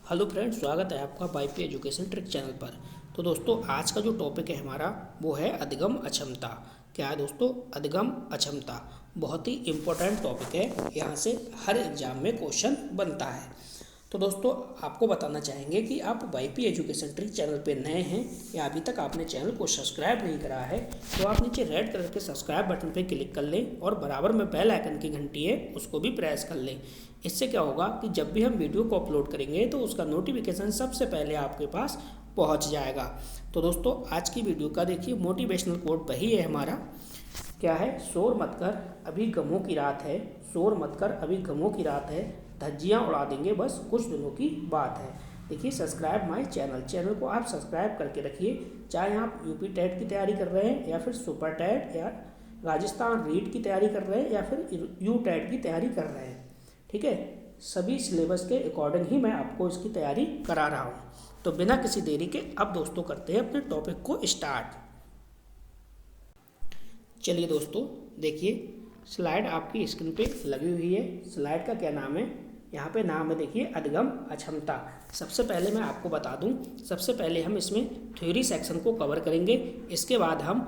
Hello friends, स्वागत है आपका वाईपी एजुकेशन ट्रिक चैनल पर। तो दोस्तों, आज का जो टॉपिक है हमारा वो है अधिगम अक्षमता। क्या है दोस्तों? अधिगम अक्षमता बहुत ही इम्पोर्टेंट टॉपिक है। यहाँ से हर एग्जाम में क्वेश्चन बनता है। तो दोस्तों, आपको बताना चाहेंगे कि आप वाईपी एजुकेशन ट्रिक चैनल पे नए हैं या अभी तक आपने चैनल को सब्सक्राइब नहीं करा है तो आप नीचे रेड कलर के सब्सक्राइब बटन पे क्लिक कर लें और बराबर में बेल आइकन की घंटी है उसको भी प्रेस कर लें। इससे क्या होगा कि जब भी हम वीडियो को अपलोड करेंगे तो उसका नोटिफिकेशन सबसे पहले आपके पास पहुंच जाएगा। तो दोस्तों, आज की वीडियो का देखिए मोटिवेशनल कोट वही है हमारा। क्या है? शोर मत कर अभी गमों की रात है, शोर मत कर अभी गमों की रात है, धज्जियाँ उड़ा देंगे बस कुछ दिनों की बात है। देखिए, सब्सक्राइब माय चैनल को आप सब्सक्राइब करके रखिए। चाहे आप यूपी टेट की तैयारी कर रहे हैं या फिर सुपर टेट या राजस्थान रीट की तैयारी कर रहे हैं या फिर यू टेट की तैयारी कर रहे हैं, ठीक है, सभी सिलेबस के अकॉर्डिंग ही मैं आपको इसकी तैयारी करा रहा हूँ। तो बिना किसी देरी के अब दोस्तों करते हैं अपने टॉपिक को स्टार्ट। चलिए दोस्तों, देखिए स्लाइड आपकी स्क्रीन पे लगी हुई है। स्लाइड का क्या नाम है? यहाँ पे नाम है देखिए अधिगम अक्षमता। सबसे पहले मैं आपको बता दूँ, सबसे पहले हम इसमें थ्योरी सेक्शन को कवर करेंगे। इसके बाद हम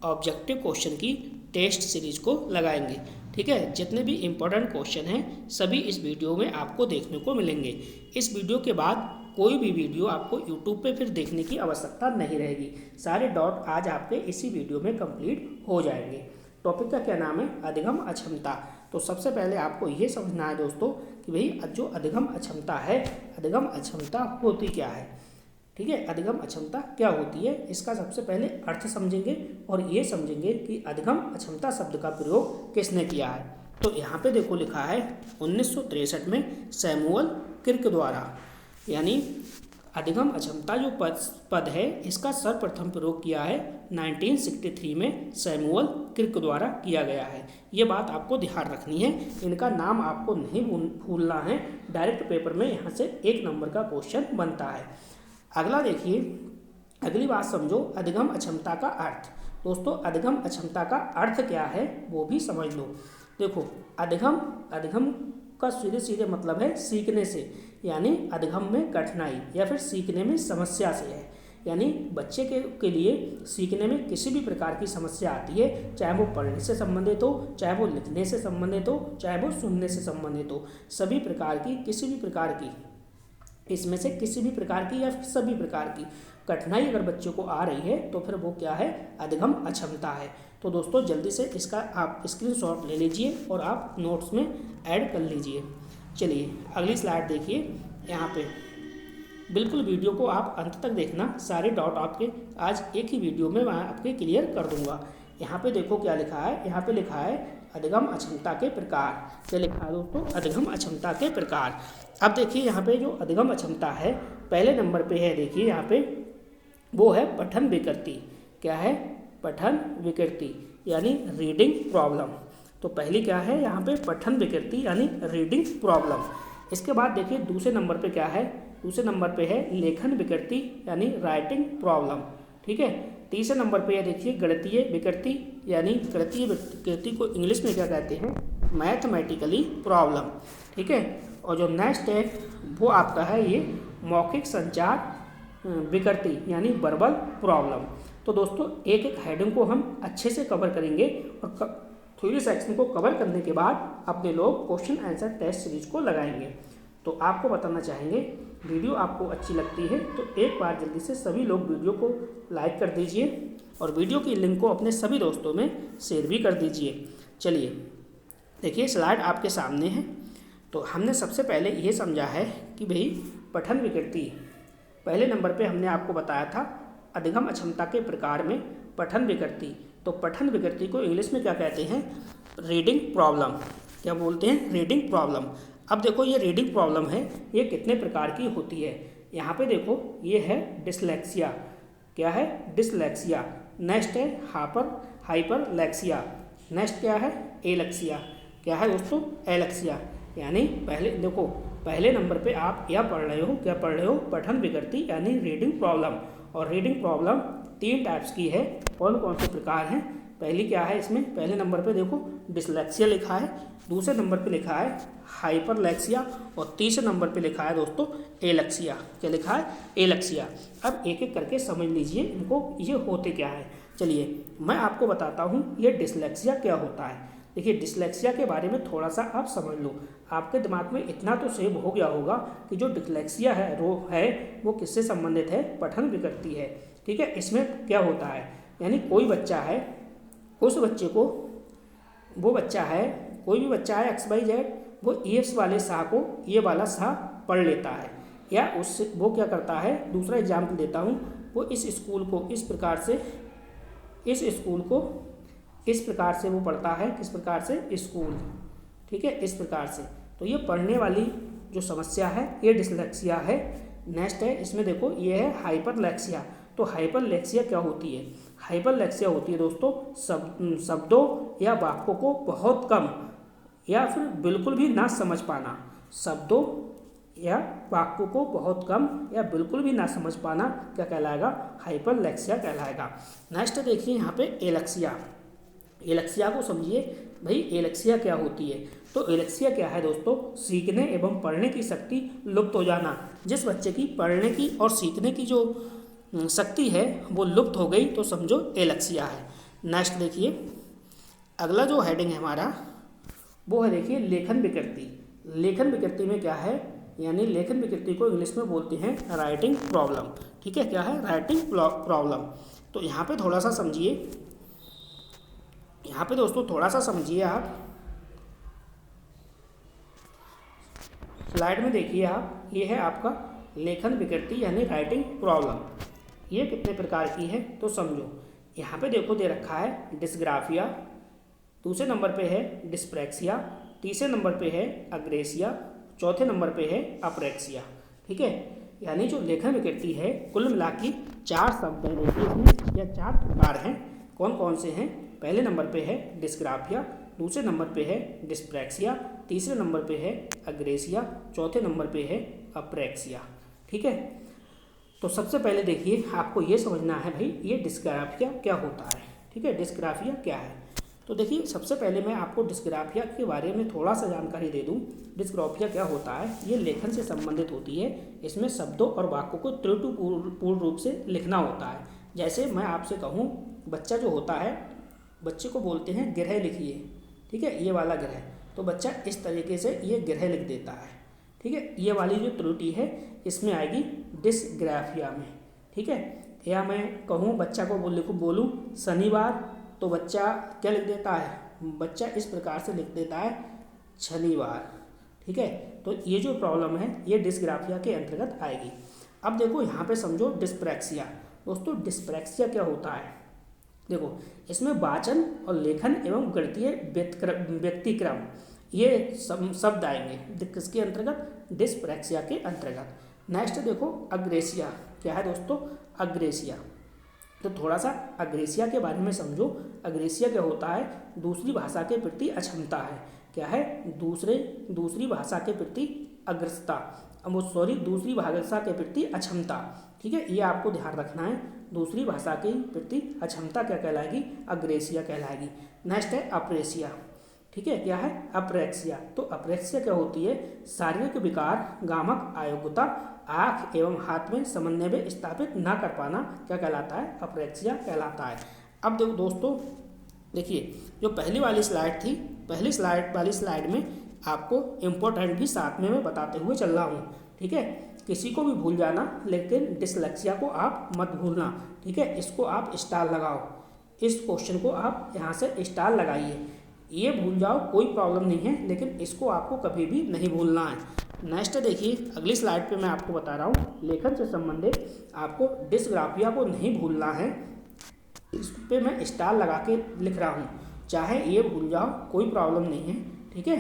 ऑब्जेक्टिव क्वेश्चन की टेस्ट सीरीज को लगाएंगे, ठीक है। जितने भी इम्पोर्टेंट क्वेश्चन हैं सभी इस वीडियो में आपको देखने को मिलेंगे। इस वीडियो के बाद कोई भी वीडियो आपको यूट्यूब पे फिर देखने की आवश्यकता नहीं रहेगी। सारे डॉट आज आपके इसी वीडियो में कंप्लीट हो जाएंगे। टॉपिक का क्या नाम है? अधिगम अक्षमता। तो सबसे पहले आपको ये समझना है दोस्तों कि भाई जो अधिगम अक्षमता है, अधिगम अक्षमता होती क्या है, ठीक है। अधिगम अक्षमता क्या होती है इसका सबसे पहले अर्थ समझेंगे और ये समझेंगे कि अधिगम अक्षमता शब्द का प्रयोग किसने किया है। तो यहाँ पे देखो लिखा है 1963 में सैमुअल किर्क द्वारा, यानी अधिगम अक्षमता जो पद है इसका सर्वप्रथम प्रयोग किया है 1963 में सैमुअल किर्क द्वारा किया गया है। ये बात आपको ध्यान रखनी है, इनका नाम आपको नहीं भूलना है। डायरेक्ट पेपर में यहाँ से 1 नंबर का क्वेश्चन बनता है। अगला देखिए, अगली बात समझो, अधिगम अक्षमता का अर्थ। दोस्तों, अधिगम अक्षमता का अर्थ क्या है वो भी समझ लो। देखो, अधिगम का सीधे सीधे मतलब है सीखने से, यानी अधिगम में कठिनाई या फिर सीखने में समस्या से है। यानी बच्चे के लिए सीखने में किसी भी प्रकार की समस्या आती है, चाहे वो पढ़ने से संबंधित हो, चाहे वो लिखने से संबंधित हो, चाहे वो सुनने से संबंधित हो, सभी प्रकार की किसी भी प्रकार की इसमें से किसी भी प्रकार की या फिर सभी प्रकार की कठिनाई अगर बच्चों को आ रही है तो फिर वो क्या है? अधिगम अक्षमता है। तो दोस्तों, जल्दी से इसका आप स्क्रीनशॉट ले लीजिए और आप नोट्स में ऐड कर लीजिए। चलिए अगली स्लाइड देखिए। यहाँ पे बिल्कुल वीडियो को आप अंत तक देखना, सारे डाउट आपके आज एक ही वीडियो में मैं आपके क्लियर कर दूंगा। यहाँ पे देखो क्या लिखा है, यहाँ पे लिखा है अधिगम अक्षमता के प्रकार। क्या लिखा है दोस्तों? अधिगम अक्षमता के प्रकार। अब देखिए यहाँ पे जो अधिगम अक्षमता है पहले नंबर पे है, देखिए यहाँ पे वो है पठन विकृति। क्या है? पठन विकृति यानी रीडिंग प्रॉब्लम। तो पहली क्या है यहाँ पे? पठन विकृति यानी रीडिंग प्रॉब्लम। इसके बाद देखिए दूसरे नंबर पे क्या है? दूसरे नंबर पे है लेखन विकृति यानी राइटिंग प्रॉब्लम, ठीक है। तीसरे नंबर पे है देखिए गणितीय विकृति, यानी गणितीय विकृति को इंग्लिश में क्या कहते हैं? मैथमेटिकली प्रॉब्लम, ठीक है। और जो नेक्स्ट है वो आपका है ये मौखिक संचार विकृति यानी वर्बल प्रॉब्लम। तो दोस्तों, एक एक हेडिंग को हम अच्छे से कवर करेंगे और थ्योरी सेक्शन को कवर करने के बाद अपने लोग क्वेश्चन आंसर टेस्ट सीरीज को लगाएंगे। तो आपको बताना चाहेंगे, वीडियो आपको अच्छी लगती है तो एक बार जल्दी से सभी लोग वीडियो को लाइक कर दीजिए और वीडियो की लिंक को अपने सभी दोस्तों में शेयर भी कर दीजिए। चलिए देखिए, स्लाइड आपके सामने है। तो हमने सबसे पहले ये समझा है कि भाई पठन विकृति, पहले नंबर पे हमने आपको बताया था अधिगम अक्षमता के प्रकार में पठन विकृति। तो पठन विकृति को इंग्लिश में क्या कहते हैं? Reading problem. क्या बोलते हैं? Reading problem. अब देखो ये रीडिंग प्रॉब्लम है, ये कितने प्रकार की होती है? यहाँ पे देखो ये है डिसलेक्सिया। क्या है? डिसलेक्सिया। नेक्स्ट है हाइपरलेक्सिया। नेक्स्ट क्या है? एलेक्सिया। क्या है दोस्तों? एलेक्सिया। यानी पहले देखो, पहले नंबर पे आप यह पढ़ रहे हो, क्या पढ़ रहे हो? पठन विकृति यानी रीडिंग प्रॉब्लम। और रीडिंग प्रॉब्लम 3 टाइप्स की है। कौन कौन से प्रकार हैं? पहली क्या है इसमें? पहले नंबर पे देखो डिसलेक्सिया लिखा है। दूसरे नंबर पे लिखा है हाइपरलेक्सिया और तीसरे नंबर पे लिखा है दोस्तों एलेक्सिया। क्या लिखा है? एलेक्सिया। अब एक एक करके समझ लीजिए इनको, ये होते क्या है। चलिए मैं आपको बताता हूँ ये डिसलेक्सिया क्या होता है। देखिए डिसलेक्सिया के बारे में थोड़ा सा आप समझ लो, आपके दिमाग में इतना तो सेव हो गया होगा कि जो डिसलेक्सिया है वो किससे संबंधित है? पठन विकृति है। ठीक है, इसमें क्या होता है, यानी कोई बच्चा है, उस बच्चे को, वो बच्चा है, कोई भी बच्चा है XYZ, वो इस वाले शाह को ये वाला शाह पढ़ लेता है, या उससे वो क्या करता है, दूसरा एग्जाम्पल देता हूँ, वो इस स्कूल को इस प्रकार से, इस स्कूल को इस प्रकार से वो पढ़ता है, किस प्रकार से? स्कूल। ठीक है, इस प्रकार से। तो ये पढ़ने वाली जो समस्या है ये डिसलेक्सिया है। नेक्स्ट है, इसमें देखो ये है हाइपरलेक्सिया। तो हाइपरलेक्सिया क्या होती है? हाइपरलेक्सिया होती है दोस्तों शब्दों या वाक्यों को बहुत कम या फिर बिल्कुल भी ना समझ पाना। शब्दों या वाक्यों को बहुत कम या बिल्कुल भी ना समझ पाना क्या कहलाएगा? हाइपरलेक्सिया कहलाएगा। नेक्स्ट देखिए यहाँ पे एलेक्सिया। एलेक्सिया को समझिए भाई, एलेक्सिया क्या होती है? तो एलेक्सिया क्या है दोस्तों? सीखने एवं पढ़ने की शक्ति लुप्त हो जाना। जिस बच्चे की पढ़ने की और सीखने की जो शक्ति है वो लुप्त हो गई तो समझो एलेक्सिया है। नेक्स्ट देखिए, अगला जो हेडिंग है हमारा वो है देखिए लेखन विकृति। लेखन विकृति में क्या है, यानी लेखन विकृति को इंग्लिश में बोलते हैं राइटिंग प्रॉब्लम। ठीक है, क्या है? Writing problem. तो यहाँ पे थोड़ा सा समझिए, यहाँ पे दोस्तों थोड़ा सा समझिए आप, स्लाइड में देखिए आप, ये है आपका लेखन विकृति यानी राइटिंग प्रॉब्लम। ये कितने प्रकार की है तो समझो। यहाँ पे देखो दे रखा है डिस्ग्राफिया, दूसरे नंबर पे है डिस्प्रैक्सिया, तीसरे नंबर पे है अग्रेसिया, चौथे नंबर पे है अप्रेक्सिया। ठीक है, यानी जो लेखन विकृति है कुल मिला के 4 शब्द हैं दोस्तों इसमें, या 4 प्रकार हैं। कौन कौन से हैं? पहले नंबर पे है डिस्ग्राफिया, दूसरे नंबर पे है डिस्प्रैक्सिया, तीसरे नंबर पे है अग्रेसिया, चौथे नंबर पे है अप्रेक्सिया। ठीक है, तो सबसे पहले देखिए आपको ये समझना है भाई ये डिस्ग्राफिया क्या होता है। ठीक है, डिस्ग्राफिया क्या है? तो देखिए सबसे पहले मैं आपको डिस्ग्राफिया के बारे में थोड़ा सा जानकारी दे दूं। डिस्ग्राफिया क्या होता है? ये लेखन से संबंधित होती है। इसमें शब्दों और वाक्यों को त्रुटिपूर्ण रूप से लिखना होता है। जैसे मैं आपसे कहूँ, बच्चा जो होता है, बच्चे को बोलते हैं ग्रह लिखिए। ठीक है, ये वाला ग्रह, तो बच्चा इस तरीके से ये ग्रह लिख देता है। ठीक है, ये वाली जो त्रुटि है इसमें आएगी डिस्ग्राफिया में। ठीक है, या मैं कहूँ बच्चा को बोलूँ शनिवार, तो बच्चा क्या लिख देता है? बच्चा इस प्रकार से लिख देता है शनिवार। ठीक है, तो ये जो प्रॉब्लम है ये डिस्ग्राफिया के अंतर्गत आएगी। अब देखो यहाँ पे समझो डिस्प्रैक्सिया। दोस्तों डिस्प्रैक्सिया क्या होता है? देखो इसमें वाचन और लेखन एवं गणितीय व्यक्तिक्रम ये शब्द आएंगे किसके अंतर्गत? डिस्प्रैक्सिया के अंतर्गत। नेक्स्ट देखो अग्रेसिया। क्या है दोस्तों? अग्रेसिया। तो थोड़ा सा अग्रेसिया के बारे में समझो। अग्रेसिया क्या होता है? दूसरी भाषा के प्रति अक्षमता है। क्या है? दूसरी भाषा के प्रति अग्रसता, दूसरी भाषा के प्रति अक्षमता। ठीक है, ये आपको ध्यान रखना है। दूसरी भाषा की प्रति अक्षमता क्या कहलाएगी? अग्रेसिया कहलाएगी। नेक्स्ट है अप्रेसिया। ठीक है, क्या है? अप्रेक्सिया। तो अप्रेक्सिया क्या होती है? शारीरिक विकार, गामक अयोग्यता, आँख एवं हाथ में समन्वय स्थापित ना कर पाना क्या कहलाता है? अप्रेक्सिया कहलाता है। अब देखो दोस्तों, देखिए जो पहली वाली स्लाइड थी, पहली स्लाइड में आपको इम्पोर्टेंट भी साथ में मैं बताते हुए चल रहा हूँ। ठीक है, किसी को भी भूल जाना, लेकिन डिसलेक्सिया को आप मत भूलना। ठीक है, इसको आप स्टार लगाओ, इस क्वेश्चन को आप यहाँ से स्टार लगाइए। ये भूल जाओ कोई प्रॉब्लम नहीं है, लेकिन इसको आपको कभी भी नहीं भूलना है। नेक्स्ट देखिए अगली स्लाइड पे मैं आपको बता रहा हूँ लेखन से संबंधित आपको डिस्ग्राफिया को नहीं भूलना है। इस पे मैं स्टार लगा के लिख रहा हूँ, चाहे ये भूल जाओ कोई प्रॉब्लम नहीं है। ठीक है,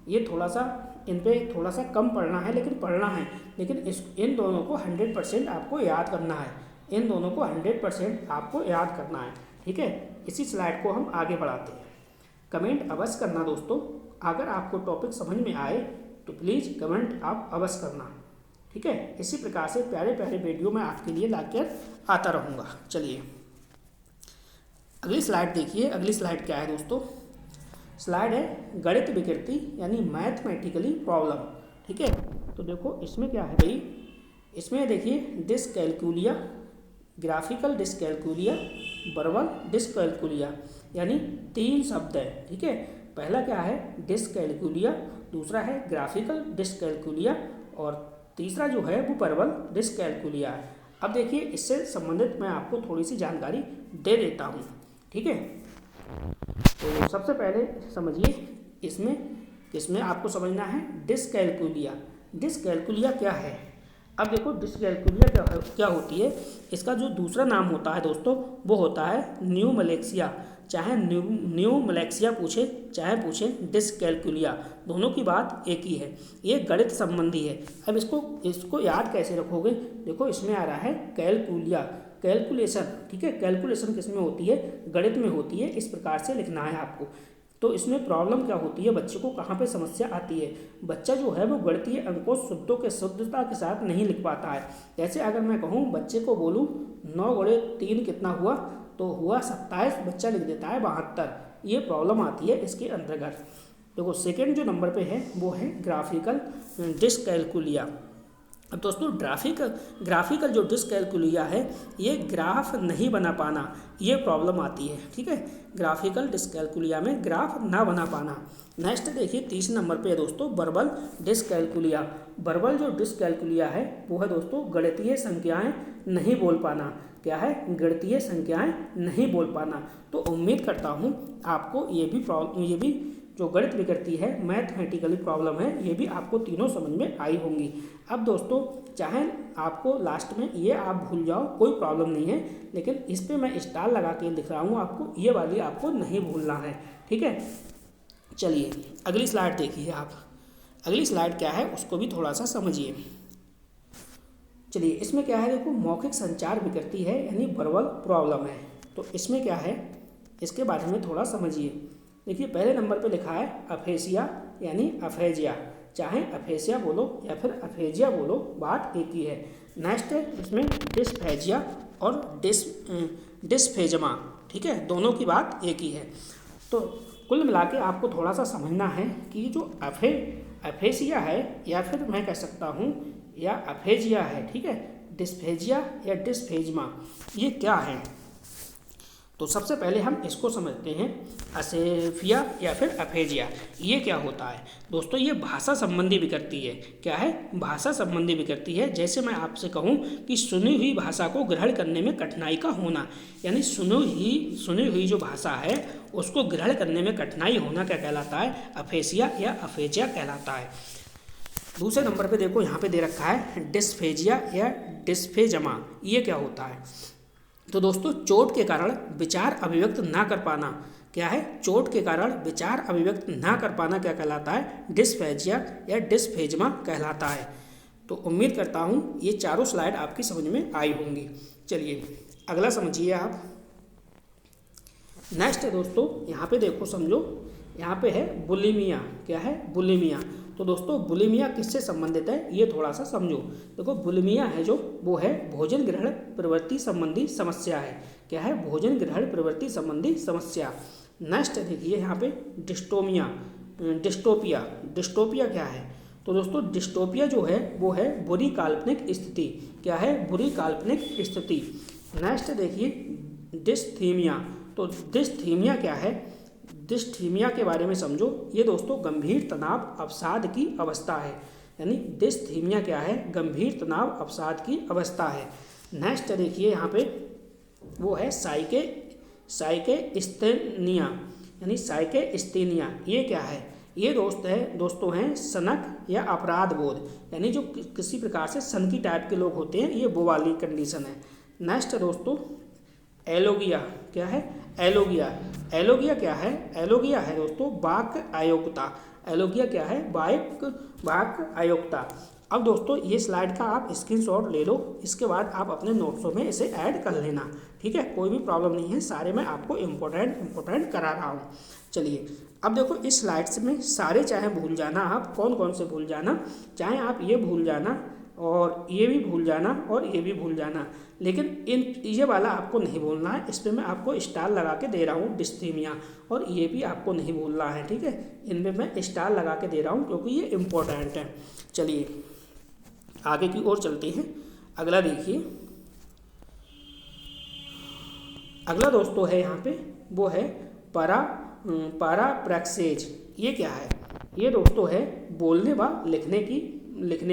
ये थोड़ा सा इन पे थोड़ा सा कम पढ़ना है, लेकिन पढ़ना है। लेकिन इन दोनों को 100% आपको याद करना है। इन दोनों को 100% आपको याद करना है। ठीक है, इसी स्लाइड को हम आगे बढ़ाते हैं। कमेंट अवश्य करना दोस्तों, अगर आपको टॉपिक समझ में आए तो प्लीज़ कमेंट आप अवश्य करना। ठीक है, इसी प्रकार से प्यारे प्यारे वीडियो मैं आपके लिए लाकर आता रहूँगा। चलिए अगली स्लाइड देखिए। अगली स्लाइड क्या है दोस्तों? स्लाइड है गणित विकृति यानी मैथमेटिकली प्रॉब्लम। ठीक है, तो देखो इसमें क्या है भाई, इसमें देखिए dyscalculia, graphical dyscalculia, verbal dyscalculia, यानी 3 शब्द है। ठीक है, पहला क्या है डिसकैलकुलिया, दूसरा है ग्राफिकल डिसकैलकुलिया और तीसरा जो है वो वर्बल डिसकैलकुलिया है। अब देखिए इससे संबंधित मैं आपको थोड़ी सी जानकारी दे देता हूँ। ठीक है, तो सबसे पहले समझिए इसमें आपको समझना है डिसकैलकुलिया। डिसकैलकुलिया क्या है? अब देखो डिसकैलकुलिया क्या होती है, इसका जो दूसरा नाम होता है दोस्तों वो होता है न्यूमैलेक्सिया। चाहे न्यूमैलेक्सिया पूछे चाहे पूछे डिसकैलकुलिया, दोनों की बात एक ही है, ये गणित संबंधी है। अब इसको याद कैसे रखोगे? देखो इसमें आ रहा है कैलकुलिया, कैलकुलेशन। ठीक है, कैलकुलेशन किस में होती है? गणित में होती है। इस प्रकार से लिखना है आपको। तो इसमें प्रॉब्लम क्या होती है, बच्चे को कहाँ पे समस्या आती है? बच्चा जो है वो गणितीय अंकों शुद्धों के शुद्धता के साथ नहीं लिख पाता है। जैसे अगर मैं कहूँ बच्चे को बोलूँ 9×3 कितना हुआ, तो हुआ 27, बच्चा लिख देता है 72। ये प्रॉब्लम आती है इसके अंतर्गत। देखो सेकेंड जो नंबर पे है वो है ग्राफिकल डिसकैलकुलिया। अब दोस्तों ग्राफिकल जो डिसकैलकुलिया है, ये ग्राफ नहीं बना पाना, ये प्रॉब्लम आती है। ठीक है, ग्राफिकल डिसकैलकुलिया में ग्राफ ना बना पाना। नेक्स्ट देखिए तीसरे नंबर पे है दोस्तों वर्बल डिसकैलकुलिया। वर्बल जो डिसकैलकुलिया है वो है दोस्तों गणितीय संख्याएं नहीं बोल पाना। क्या है? गणितीय संख्याएं नहीं बोल पाना। तो उम्मीद करता हूँ आपको ये भी जो गणित विकृति है, मैथमेटिकली प्रॉब्लम है, ये भी आपको तीनों समझ में आई होंगी। अब दोस्तों चाहे आपको लास्ट में ये आप भूल जाओ, कोई प्रॉब्लम नहीं है, लेकिन इस पर मैं स्टार लगा के दिख रहा हूँ आपको, ये वाली आपको नहीं भूलना है। ठीक है, चलिए अगली स्लाइड देखिए आप। अगली स्लाइड क्या है उसको भी थोड़ा सा समझिए। चलिए इसमें क्या है, देखो मौखिक संचार विकृति है यानी वर्बल प्रॉब्लम है। तो इसमें क्या है इसके बारे में थोड़ा समझिए। देखिए पहले नंबर पे लिखा है अफेसिया यानी अफेजिया। चाहे अफेसिया बोलो या फिर अफेजिया बोलो, बात एक ही है। नेक्स्ट है इसमें डिस्फेजिया और डिस्फेजमा। ठीक है, दोनों की बात एक ही है। तो कुल मिला के आपको थोड़ा सा समझना है कि जो अफेसिया है या फिर मैं कह सकता हूँ या अफेजिया है, ठीक है, डिस्फेजिया या डिस्फेजमा, ये क्या है? तो सबसे पहले हम इसको समझते हैं, असेफिया या फिर अफेजिया, ये क्या होता है? दोस्तों ये भाषा संबंधी विकृति है। क्या है? भाषा संबंधी विकृति है। जैसे मैं आपसे कहूँ कि सुनी हुई भाषा को ग्रहण करने में कठिनाई का होना, यानी सुनी हुई जो भाषा है उसको ग्रहण करने में कठिनाई होना क्या कहलाता है? अफेसिया या अफेजिया कहलाता है। दूसरे नंबर पे देखो यहाँ पे दे रखा है डिस्फेजिया या डिस्फेजमा, ये क्या होता है? तो दोस्तों चोट के कारण विचार अभिव्यक्त ना कर पाना। क्या है? चोट के कारण विचार अभिव्यक्त ना कर पाना क्या कहलाता है? डिस्फेजिया या डिस्फेजमा कहलाता है। तो उम्मीद करता हूँ ये चारों स्लाइड आपकी समझ में आई होंगी। चलिए अगला समझिए आप। नेक्स्ट है दोस्तों यहाँ पे देखो, समझो, यहाँ पे है बुलिमिया। क्या है? बुलिमिया। तो दोस्तों बुलिमिया किससे संबंधित है ये थोड़ा सा समझो। देखो बुलिमिया है जो वो है भोजन ग्रहण प्रवृत्ति संबंधी समस्या है। क्या है? भोजन ग्रहण प्रवृत्ति संबंधी समस्या। नेक्स्ट देखिए यहाँ पे डिस्टोपिया क्या है? तो दोस्तों डिस्टोपिया जो है वो है बुरी काल्पनिक स्थिति। क्या है? बुरी काल्पनिक स्थिति। नेक्स्ट देखिए डिस्थीमिया। तो डिस्थीमिया क्या है? डिस्थीमिया के बारे में समझो। ये दोस्तों गंभीर तनाव अवसाद की अवस्था है। यानी डिस्थीमिया क्या है? गंभीर तनाव अवसाद की अवस्था है। नेक्स्ट देखिए यहाँ पे वो है साइकेस्थेनिया यानी साइकेस्थेनिया। ये क्या है? ये दोस्तों हैं सनक या अपराध बोध, यानी जो किसी प्रकार से सनकी टाइप के लोग होते हैं, ये वो वाली कंडीशन है। नेक्स्ट दोस्तों एलोगिया। क्या है? एलोगिया क्या है? एलोगिया है दोस्तों वाक्य अयोग्यता। एलोगिया क्या है? वाक्य अयोग्यता। अब दोस्तों ये स्लाइड का आप स्क्रीनशॉट ले लो, इसके बाद आप अपने नोट्सों में इसे ऐड कर लेना। ठीक है, कोई भी प्रॉब्लम नहीं है, सारे मैं आपको इम्पोर्टेंट करा रहा हूँ। चलिए अब देखो इस स्लाइड्स में सारे चाहे भूल जाना आप, कौन कौन से भूल जाना, चाहे आप ये भूल जाना और ये भी भूल जाना और ये भी भूल जाना, लेकिन ये वाला आपको नहीं भूलना है। इस पर मैं आपको स्टार लगा के दे रहा हूँ, डिस्थीमिया, और ये भी आपको नहीं भूलना है, ठीक है। इनमें मैं स्टार लगा के दे रहा हूँ क्योंकि ये इम्पोर्टेंट है। चलिए आगे की ओर चलते हैं। अगला देखिए, अगला दोस्तों है यहाँ पे, वो है पैराप्रेक्सेज। ये क्या है? ये दोस्तों है बोलने व लिखने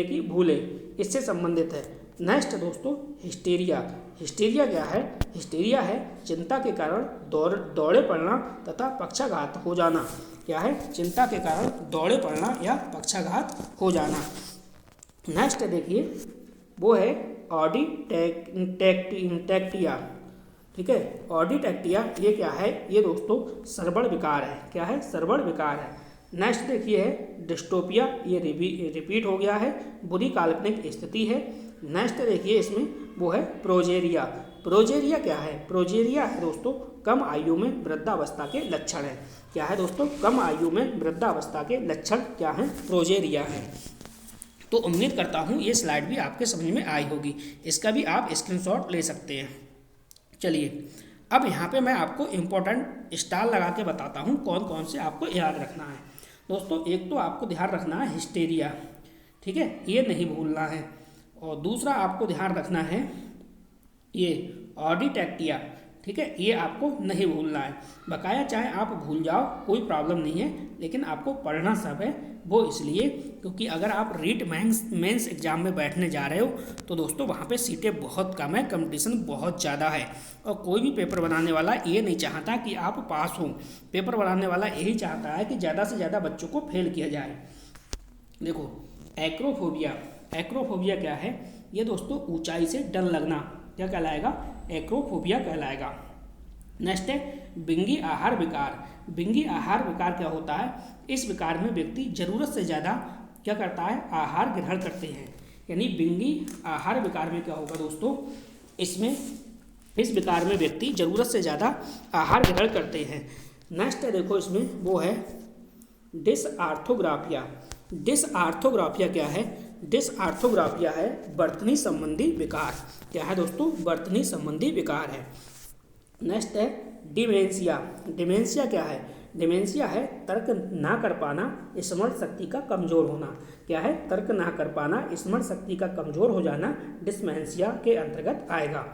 की भूलें, इससे संबंधित है। नेक्स्ट दोस्तों हिस्टीरिया। हिस्टीरिया क्या है? हिस्टीरिया है चिंता के कारण दौड़े पड़ना तथा पक्षाघात हो जाना। क्या है? चिंता के कारण दौड़े पड़ना या पक्षाघात हो जाना। नेक्स्ट देखिए, वो है ऑडिटैक्टिया, ठीक है। ऑडिटैक्टिया ये क्या है? ये दोस्तों श्रवण विकार है। क्या है? श्रवण विकार है। नेक्स्ट देखिए है डिस्टोपिया, ये रिपीट हो गया है, बुरी काल्पनिक स्थिति है। नेक्स्ट देखिए इसमें वो है प्रोजेरिया। प्रोजेरिया क्या है? प्रोजेरिया है दोस्तों कम आयु में वृद्धावस्था के लक्षण है। क्या है दोस्तों? कम आयु में वृद्धावस्था के लक्षण क्या है? प्रोजेरिया है। तो उम्मीद करता हूँ ये स्लाइड भी आपके समझ में आई होगी, इसका भी आप स्क्रीनशॉट ले सकते हैं। चलिए अब यहाँ पे मैं आपको इम्पोर्टेंट स्टार लगा के बताता हूँ कौन कौन से आपको याद रखना है। दोस्तों एक तो आपको ध्यान रखना है हिस्टीरिया, ठीक है, ये नहीं भूलना है। और दूसरा आपको ध्यान रखना है ये ऑडिटैक्टिया, ठीक है, ये आपको नहीं भूलना है। बकाया चाहे आप भूल जाओ कोई प्रॉब्लम नहीं है, लेकिन आपको पढ़ना सब है। वो इसलिए क्योंकि अगर आप रीट मेंस एग्जाम में बैठने जा रहे हो तो दोस्तों वहाँ पे सीटें बहुत कम है, कंपटीशन बहुत ज़्यादा है, और कोई भी पेपर बनाने वाला ये नहीं चाहता कि आप पास हो। पेपर बनाने वाला यही चाहता है कि ज़्यादा से ज़्यादा बच्चों को फेल किया जाए। देखो एक्रोफोबिया, एक्रोफोबिया क्या है? ये दोस्तों ऊंचाई से डर लगना, क्या कहलाएगा? एक्रोफोबिया कहलाएगा। नेक्स्ट है बिंगी आहार विकार। बिंगी आहार विकार क्या होता है? इस विकार में व्यक्ति जरूरत से ज़्यादा क्या करता है? आहार ग्रहण करते हैं। यानी बिंगी आहार विकार में क्या होगा दोस्तों? इस विकार में व्यक्ति जरूरत से ज़्यादा आहार ग्रहण करते हैं। नेक्स्ट है देखो इसमें वो है डिसआर्थोग्राफिया। डिसआर्थोग्राफिया क्या है? डिसआर्थोग्राफिया है वर्तनी संबंधी विकार। क्या है दोस्तों? वर्तनी संबंधी विकार है। नेक्स्ट है डिमेंशिया। डिमेंशिया क्या है? डिमेंशिया है तर्क ना कर पाना, स्मरण शक्ति का कमजोर होना। क्या है? तर्क ना कर पाना, स्मरण शक्ति का कमजोर हो जाना डिस्मेंशिया के अंतर्गत आएगा।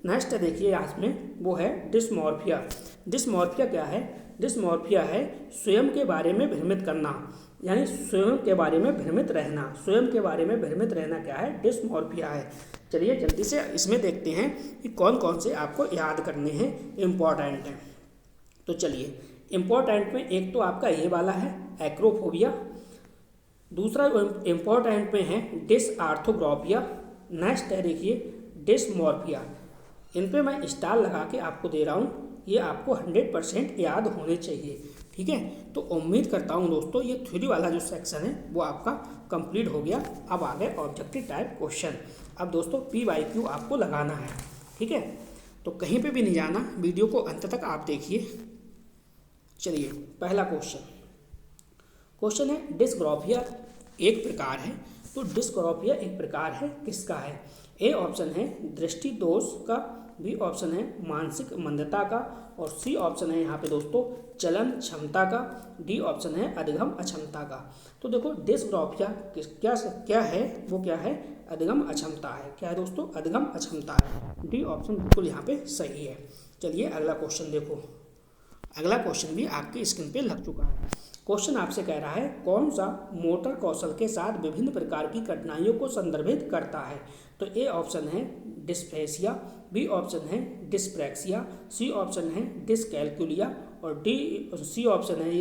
नेक्स्ट देखिए यहाँ में वो है डिस्मॉर्फिया। डिस्मॉर्फिया क्या है? डिस्मॉर्फिया है स्वयं के बारे में भ्रमित करना, यानी स्वयं के बारे में भ्रमित रहना। स्वयं के बारे में भ्रमित रहना क्या है? डिस्मॉर्फिया है। चलिए जल्दी से इसमें देखते हैं कि कौन कौन से आपको याद करने हैं, इम्पॉर्टेंट हैं। तो चलिए इम्पॉर्टेंट में एक तो आपका ये वाला है एक्रोफोबिया, दूसरा इम्पॉर्टेंट में है डिसआर्थोग्राफिया। नेक्स्ट है देखिए डिस्मॉर्फिया। इन पे मैं स्टार लगा के आपको दे रहा हूँ, ये आपको 100% याद होने चाहिए, ठीक है। तो उम्मीद करता हूँ दोस्तों ये थ्योरी वाला जो सेक्शन है वो आपका कंप्लीट हो गया। अब आ गए ऑब्जेक्टिव टाइप क्वेश्चन। अब दोस्तों PYQ आपको लगाना है, ठीक है। तो कहीं पे भी नहीं जाना, वीडियो को अंत तक आप देखिए। चलिए पहला क्वेश्चन है डिस्ग्राफिया एक प्रकार है। तो डिस्ग्राफिया एक प्रकार है किसका है? ए ऑप्शन है दृष्टि दोष का, बी ऑप्शन है मानसिक मंदता का, और सी ऑप्शन है यहाँ पे दोस्तों चलन क्षमता का, डी ऑप्शन है अधिगम अक्षमता का। तो देखो डिस्ग्राफिया क्या है? वो क्या है? अधिगम अक्षमता है। क्या है दोस्तों? अधिगम अक्षमता है। डी ऑप्शन बिल्कुल यहाँ पे सही है। चलिए अगला क्वेश्चन देखो। अगला क्वेश्चन भी आपकी स्क्रीन पे लग चुका है। क्वेश्चन आपसे कह रहा है कौन सा मोटर कौशल के साथ विभिन्न प्रकार की कठिनाइयों को संदर्भित करता है? तो ए ऑप्शन है डिस्फेसिया, बी ऑप्शन है डिस्प्रैक्सिया, सी ऑप्शन है डिसकैल्कुलिया, और सी ऑप्शन है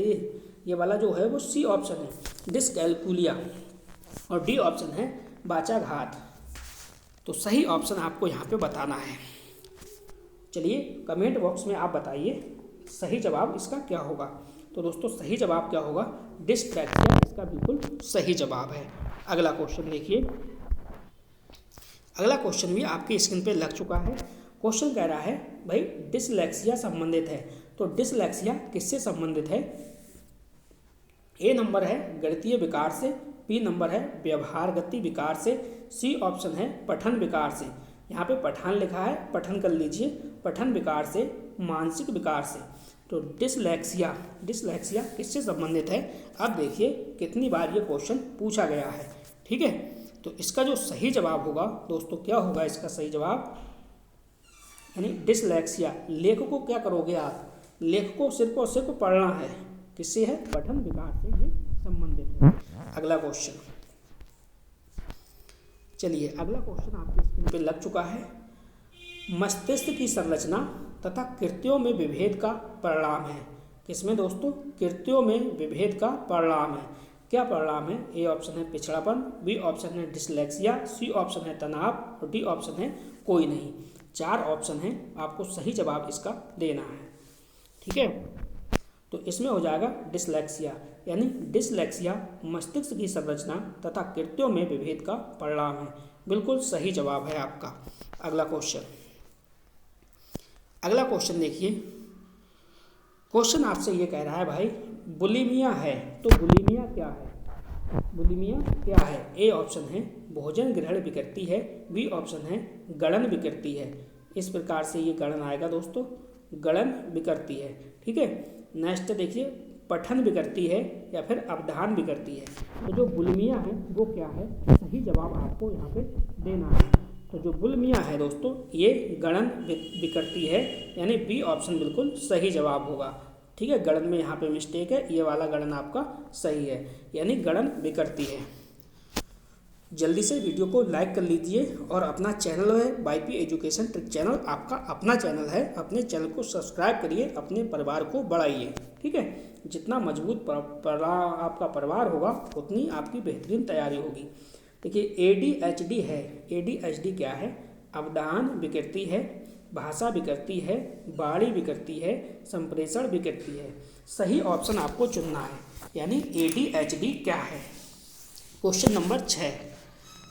ये वाला जो है वो सी ऑप्शन है डिसकैल्कुलिया, और डी ऑप्शन है वाचाघात। तो सही ऑप्शन आपको यहाँ पे बताना है। चलिए कमेंट बॉक्स में आप बताइए सही जवाब इसका क्या होगा। तो दोस्तों सही जवाब क्या होगा? डिस्प्रैक्सिया इसका बिल्कुल सही जवाब है। अगला क्वेश्चन देखिए। अगला क्वेश्चन भी आपकी स्क्रीन पे लग चुका है। क्वेश्चन कह रहा है भाई डिसलेक्सिया संबंधित है। तो डिसलेक्सिया किससे संबंधित है? ए नंबर है गणितीय विकार से, बी नंबर है व्यवहार गति विकार से, सी ऑप्शन है पठन विकार से। यहाँ पे पठान लिखा है, पठन कर लीजिए, पठन विकार से, मानसिक विकार से। तो डिसलेक्सिया किससे संबंधित है? अब देखिए कितनी बार ये क्वेश्चन पूछा गया है। ठीक है, तो इसका जो सही जवाब होगा दोस्तों, क्या होगा इसका सही जवाब? यानी डिसलेक्सिया, लेख को क्या करोगे आप? लेख को सिर्फ और सिर्फ पढ़ना है। किससे है? पठन विकार से ये संबंधित है। अगला क्वेश्चन, चलिए अगला क्वेश्चन आपके स्क्रीन पे लग चुका है। मस्तिष्क की संरचना तथा कृत्यों में विभेद का परिणाम है। किसमें दोस्तों? कृत्यों में विभेद का परिणाम है। क्या परिणाम है? ए ऑप्शन है पिछड़ापन, बी ऑप्शन है डिसलेक्सिया, सी ऑप्शन है तनाव और डी ऑप्शन है कोई नहीं। 4 ऑप्शन है, आपको सही जवाब इसका देना है। ठीक है, तो इसमें हो जाएगा डिसलेक्सिया, यानी डिसलेक्सिया मस्तिष्क की संरचना तथा कृत्यों में विभेद का परिणाम है। बिल्कुल सही जवाब है आपका। अगला क्वेश्चन देखिए। क्वेश्चन आपसे ये कह रहा है भाई बुलिमिया है, तो बुलिमिया क्या है? बुलिमिया क्या है? ए ऑप्शन है भोजन ग्रहण विकृति है, बी ऑप्शन है गड़न विकृति है। इस प्रकार से ये गड़न आएगा दोस्तों, गड़न विकृति है। ठीक है, नेक्स्ट देखिए पठन विकृति है या फिर अवधान विकृति है। तो जो बुलिमिया है वो क्या है? सही जवाब आपको यहाँ पे देना है। तो जो बुलिमिया है दोस्तों ये गड़न विकृति है, यानी बी ऑप्शन बिल्कुल सही जवाब होगा। ठीक है, गड़न में यहाँ पे मिस्टेक है, ये वाला गड़न आपका सही है, यानी गड़न विकृति है। जल्दी से वीडियो को लाइक कर लीजिए और अपना चैनल है वाईपी एजुकेशन ट्रिक चैनल, आपका अपना चैनल है, अपने चैनल को सब्सक्राइब करिए, अपने परिवार को बढ़ाइए। ठीक है, जितना मजबूत आपका परिवार होगा उतनी आपकी बेहतरीन तैयारी होगी। देखिए ADHD है, ADHD क्या है? अवधान विकृति है, भाषा विकृति है, बाड़ी विकृति है, संप्रेषण विकृति है। सही ऑप्शन आपको चुनना है, यानी ADHD क्या है? क्वेश्चन नंबर 6,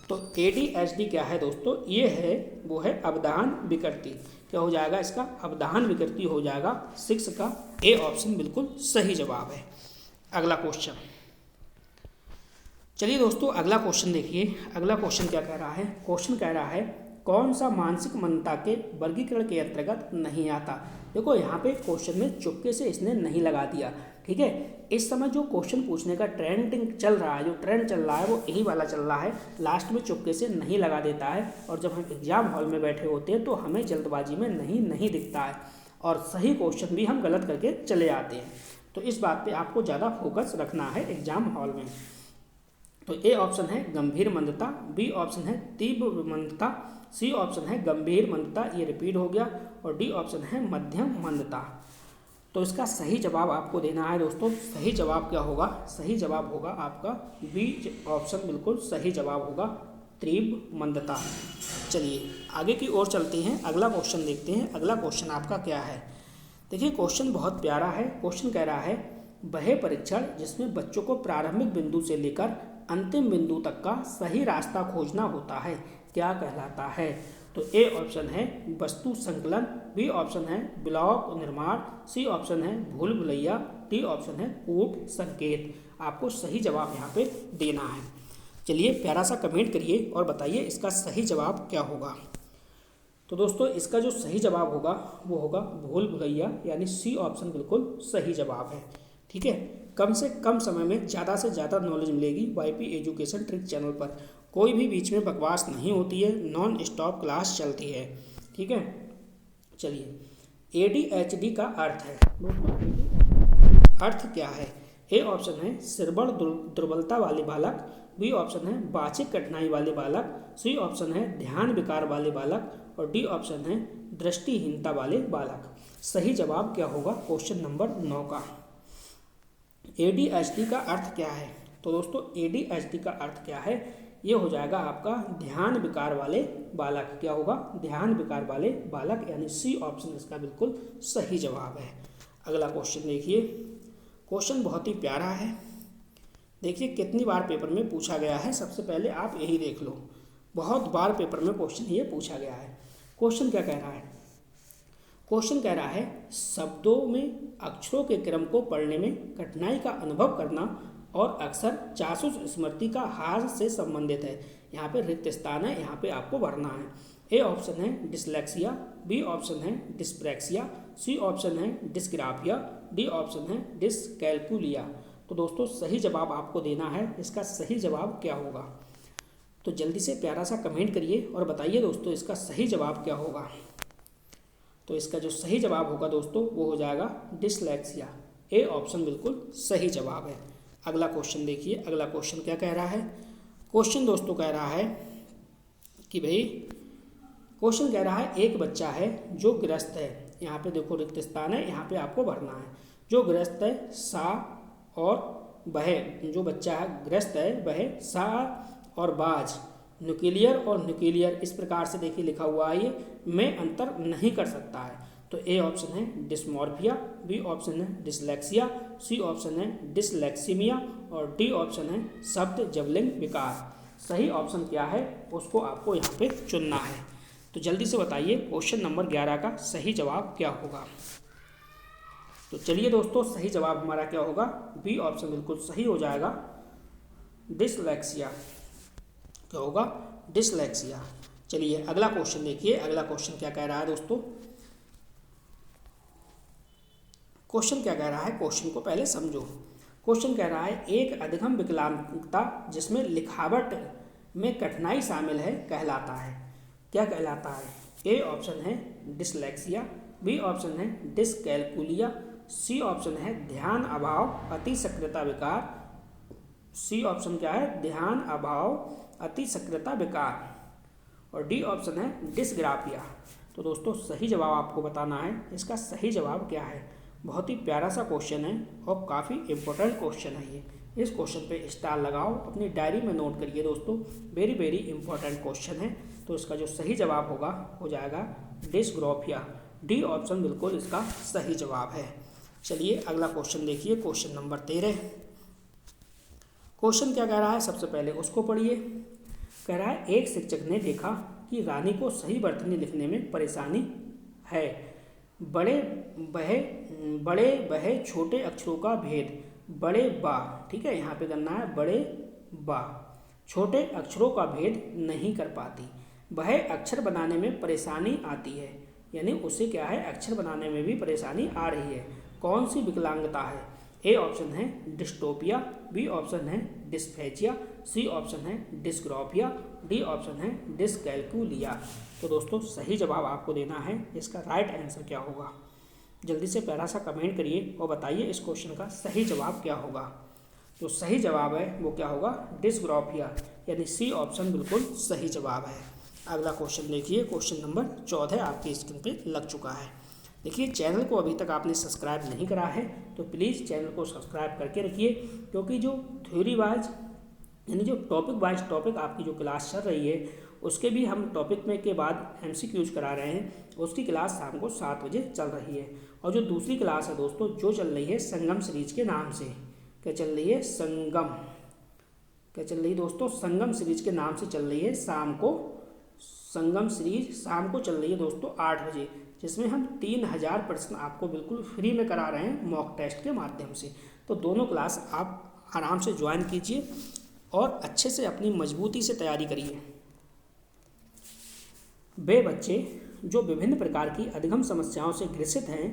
तो ADHD क्या है दोस्तों? ये है वो है अवधान विकृति। क्या हो जाएगा इसका? अवधान विकृति हो जाएगा। 6 का ए ऑप्शन बिल्कुल सही जवाब है। अगला क्वेश्चन, चलिए दोस्तों अगला क्वेश्चन देखिए। अगला क्वेश्चन क्या कह रहा है? क्वेश्चन कह रहा है कौन सा मानसिक मंदता के वर्गीकरण के अंतर्गत नहीं आता? देखो यहाँ पे क्वेश्चन में चुपके से इसने नहीं लगा दिया। ठीक है, इस समय जो क्वेश्चन पूछने का ट्रेंड चल रहा है वो यही वाला चल रहा है। लास्ट में चुपके से नहीं लगा देता है, और जब हम एग्जाम हॉल में बैठे होते हैं तो हमें जल्दबाजी में नहीं दिखता है और सही क्वेश्चन भी हम गलत करके चले आते हैं। तो इस बात पे आपको ज़्यादा फोकस रखना है एग्जाम हॉल में। तो ए ऑप्शन है गंभीर मंदता, बी ऑप्शन है तीव्र मंदता, सी ऑप्शन है गंभीर मंदता, ये रिपीट हो गया, और डी ऑप्शन है मध्यम मंदता। तो इसका सही जवाब आपको देना है दोस्तों। सही जवाब क्या होगा? सही जवाब होगा आपका बी ऑप्शन बिल्कुल सही जवाब होगा, तीव्र मंदता। चलिए आगे की ओर चलते हैं, अगला क्वेश्चन देखते हैं। अगला क्वेश्चन आपका क्या है? देखिए क्वेश्चन बहुत प्यारा है। क्वेश्चन कह रहा है वह परीक्षण जिसमें बच्चों को प्रारंभिक बिंदु से लेकर अंतिम बिंदु तक का सही रास्ता खोजना होता है क्या कहलाता है? तो ए ऑप्शन है वस्तु संकलन, बी ऑप्शन है ब्लॉक निर्माण, सी ऑप्शन है भूल भुलैया, डी ऑप्शन है कूट संकेत। आपको सही जवाब यहाँ पे देना है। चलिए प्यारा सा कमेंट करिए और बताइए इसका सही जवाब क्या होगा। तो दोस्तों इसका जो सही जवाब होगा वो होगा भूल भुलैया, यानी सी ऑप्शन बिल्कुल सही जवाब है। ठीक है, कम से कम समय में ज़्यादा से ज़्यादा नॉलेज मिलेगी वाईपी एजुकेशन ट्रिक चैनल पर। कोई भी बीच में बकवास नहीं होती है, नॉन स्टॉप क्लास चलती है। ठीक है, चलिए ADHD का अर्थ है दोस्तों, अर्थ क्या है? ए ऑप्शन है श्रवण दुर्बलता वाले बालक, बी ऑप्शन है वाचिक कठिनाई वाले बालक, सी ऑप्शन है ध्यान विकार वाले बालक, और डी ऑप्शन है दृष्टिहीनता वाले बालक। सही जवाब क्या होगा क्वेश्चन नंबर 9 का? ADHD का अर्थ क्या है? तो दोस्तों ADHD का अर्थ क्या है? ये हो जाएगा आपका ध्यान विकार वाले बालक। क्या होगा? ध्यान विकार वाले बालक, यानी सी ऑप्शन इसका बिल्कुल सही जवाब है। अगला क्वेश्चन देखिए। क्वेश्चन बहुत ही प्यारा है। देखिए कितनी बार पेपर में पूछा गया है, सबसे पहले आप यही देख लो। बहुत बार पेपर में क्वेश्चन ये पूछा गया है। क्वेश्चन क्या कह रहा है? क्वेश्चन कह रहा है शब्दों में अक्षरों के क्रम को पढ़ने में कठिनाई का अनुभव करना और अक्सर जासूस स्मृति का हार से संबंधित है। यहाँ पे रिक्त स्थान है, यहाँ पे आपको भरना है। ए ऑप्शन है डिसलेक्सिया, बी ऑप्शन है डिस्प्रैक्सिया, सी ऑप्शन है डिस्ग्राफिया, डी ऑप्शन है डिसकैल्कुलिया। तो दोस्तों सही जवाब आपको देना है, इसका सही जवाब क्या होगा? तो जल्दी से प्यारा सा कमेंट करिए और बताइए दोस्तों इसका सही जवाब क्या होगा। तो इसका जो सही जवाब होगा दोस्तों वो हो जाएगा डिसलेक्सिया। ए ऑप्शन बिल्कुल सही जवाब है। अगला क्वेश्चन देखिए, अगला क्वेश्चन क्या कह रहा है। क्वेश्चन दोस्तों कह रहा है कि भाई, क्वेश्चन कह रहा है एक बच्चा है जो ग्रस्त है, यहाँ पे देखो रिक्त स्थान है, यहाँ पे आपको भरना है। जो ग्रस्त है सा और वह, जो बच्चा है ग्रस्त है वह सा और बाज, न्यूक्लियर और न्यूक्लियर इस प्रकार से देखिए लिखा हुआ है, ये में अंतर नहीं कर सकता है। तो ए ऑप्शन है डिस्मॉर्फिया, बी ऑप्शन है डिसलेक्सिया, सी ऑप्शन है डिसलेक्सीमिया और डी ऑप्शन है शब्द जबलिंग विकार। सही ऑप्शन क्या है उसको आपको यहाँ पे चुनना है। तो जल्दी से बताइए क्वेश्चन नंबर 11 का सही जवाब क्या होगा। तो चलिए दोस्तों सही जवाब हमारा क्या होगा, बी ऑप्शन बिल्कुल सही हो जाएगा, डिसलेक्सिया। क्या होगा? डिसलेक्सिया। चलिए अगला क्वेश्चन देखिए, अगला क्वेश्चन क्या कह रहा है दोस्तों। क्वेश्चन क्या कह रहा है, क्वेश्चन को पहले समझो। क्वेश्चन कह रहा है एक अधगम विकलांगता जिसमें लिखावट में कठिनाई शामिल है कहलाता है। क्या कहलाता है? ए ऑप्शन है डिसलेक्सिया, बी ऑप्शन है डिसकैल्कुलिया, सी ऑप्शन है ध्यान अभाव अति सक्रियता विकार, सी ऑप्शन क्या है? ध्यान अभाव अति सक्रियता विकार, और डी ऑप्शन है डिसग्राफिया। तो दोस्तों सही जवाब आपको बताना है, इसका सही जवाब क्या है। बहुत ही प्यारा सा क्वेश्चन है और काफ़ी इम्पोर्टेंट क्वेश्चन है ये। इस क्वेश्चन पे स्टार लगाओ, अपनी डायरी में नोट करिए दोस्तों, वेरी वेरी इंपॉर्टेंट क्वेश्चन है। तो इसका जो सही जवाब होगा हो जाएगा डिसग्राफिया। डी ऑप्शन बिल्कुल इसका सही जवाब है। चलिए अगला क्वेश्चन देखिए, क्वेश्चन नंबर 13। क्वेश्चन क्या कह रहा है सबसे पहले उसको पढ़िए। कह रहा है एक शिक्षक ने देखा कि रानी को सही वर्तनी लिखने में परेशानी है। बड़े बहे छोटे अक्षरों का भेद, बड़े बा, ठीक है यहाँ पे करना है, बड़े बा छोटे अक्षरों का भेद नहीं कर पाती। वह अक्षर बनाने में परेशानी आती है, यानी उसे क्या है अक्षर बनाने में भी परेशानी आ रही है। कौन सी विकलांगता है? ए ऑप्शन है डिस्टोपिया, बी ऑप्शन है डिस्फेजिया, सी ऑप्शन है डिस्ग्राफिया, डी ऑप्शन है डिसकैल्कुलिया। तो दोस्तों सही जवाब आपको देना है, इसका राइट आंसर क्या होगा। जल्दी से प्यारा सा कमेंट करिए और बताइए इस क्वेश्चन का सही जवाब क्या होगा। तो सही जवाब है वो क्या होगा, डिसग्राफिया, यानी सी ऑप्शन बिल्कुल सही जवाब है। अगला क्वेश्चन देखिए, क्वेश्चन नंबर 14 आपकी स्क्रीन पे लग चुका है। देखिए चैनल को अभी तक आपने सब्सक्राइब नहीं करा है तो प्लीज़ चैनल को सब्सक्राइब करके रखिए, क्योंकि जो थ्योरी वाइज यानी जो टॉपिक वाइज टॉपिक आपकी जो क्लास चल रही है उसके भी हम टॉपिक में के बाद MCQs करा रहे हैं। उसकी क्लास शाम को 7 बजे चल रही है। और जो दूसरी क्लास है दोस्तों जो चल रही है संगम सीरीज के नाम से, क्या चल रही है? संगम। क्या चल रही है दोस्तों? संगम सीरीज के नाम से चल रही है। शाम को संगम सीरीज शाम को चल रही है दोस्तों 8 बजे, जिसमें हम 3000 प्रश्न आपको बिल्कुल फ्री में करा रहे हैं मॉक टेस्ट के माध्यम से। तो दोनों क्लास आप आराम से ज्वाइन कीजिए और अच्छे से अपनी मजबूती से तैयारी करिए। वे बच्चे जो विभिन्न प्रकार की अधिगम समस्याओं से ग्रसित हैं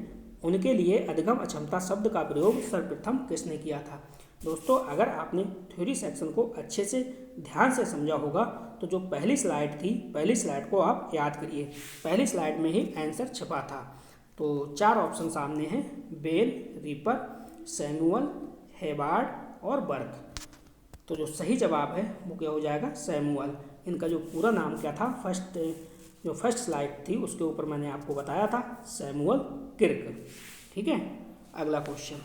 उनके लिए अधिगम अक्षमता शब्द का प्रयोग सर्वप्रथम किसने किया था? दोस्तों अगर आपने थ्योरी सेक्शन को अच्छे से ध्यान से समझा होगा तो जो पहली स्लाइड थी, पहली स्लाइड को आप याद करिए। पहली स्लाइड में ही आंसर छपा था। तो 4 ऑप्शन सामने हैं, बेल, रीपर, सैमुअल, हेबार्ड और बर्क। तो जो सही जवाब है वो क्या हो जाएगा? सैमुअल। इनका जो पूरा नाम क्या था, फर्स्ट स्लाइड थी उसके ऊपर मैंने आपको बताया था, सैमुअल किर्क। ठीक है। अगला क्वेश्चन,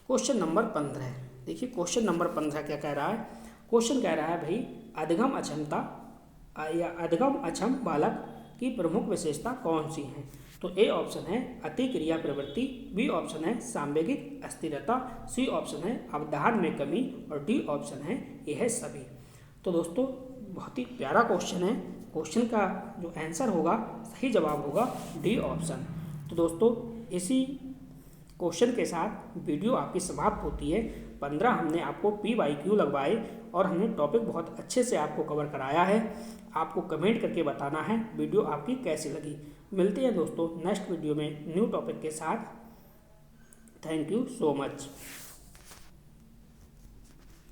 क्वेश्चन नंबर 15। देखिए क्वेश्चन नंबर 15 क्या कह रहा है। क्वेश्चन कह रहा है भाई अधिगम अक्षमता या अधिगम अक्षम बालक की प्रमुख विशेषता कौन सी है? तो ए ऑप्शन है अति क्रिया प्रवृत्ति, बी ऑप्शन है सांवेगिक अस्थिरता, सी ऑप्शन है अवधान में कमी और डी ऑप्शन है यह सभी। तो दोस्तों बहुत ही प्यारा क्वेश्चन है। क्वेश्चन का जो आंसर होगा, सही जवाब होगा डी ऑप्शन। तो दोस्तों इसी क्वेश्चन के साथ वीडियो आपकी समाप्त होती है। 15 हमने आपको PYQ लगवाए और हमने टॉपिक बहुत अच्छे से आपको कवर कराया है। आपको कमेंट करके बताना है वीडियो आपकी कैसी लगी। मिलते हैं दोस्तों नेक्स्ट वीडियो में न्यू टॉपिक के साथ। Thank you so much.